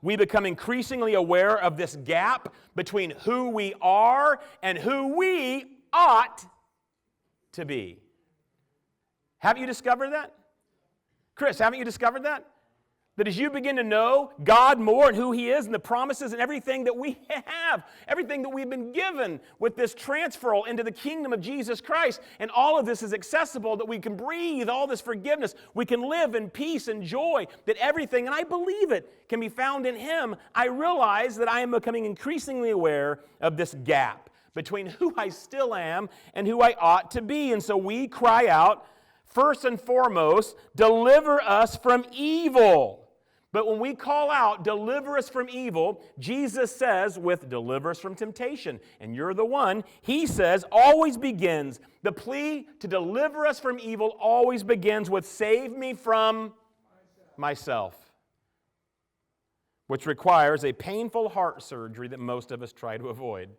we become increasingly aware of this gap between who we are and who we ought to be. Haven't you discovered that? Chris, haven't you discovered that? That as you begin to know God more and who He is and the promises and everything that we have, everything that we've been given with this transfer into the kingdom of Jesus Christ, and all of this is accessible, that we can breathe all this forgiveness, we can live in peace and joy, that everything, and I believe it, can be found in Him. I realize that I am becoming increasingly aware of this gap between who I still am and who I ought to be. And so we cry out, first and foremost, deliver us from evil. But when we call out, deliver us from evil, Jesus says with deliver us from temptation, and you're the one, He says always begins, the plea to deliver us from evil always begins with save me from myself, which requires a painful heart surgery that most of us try to avoid.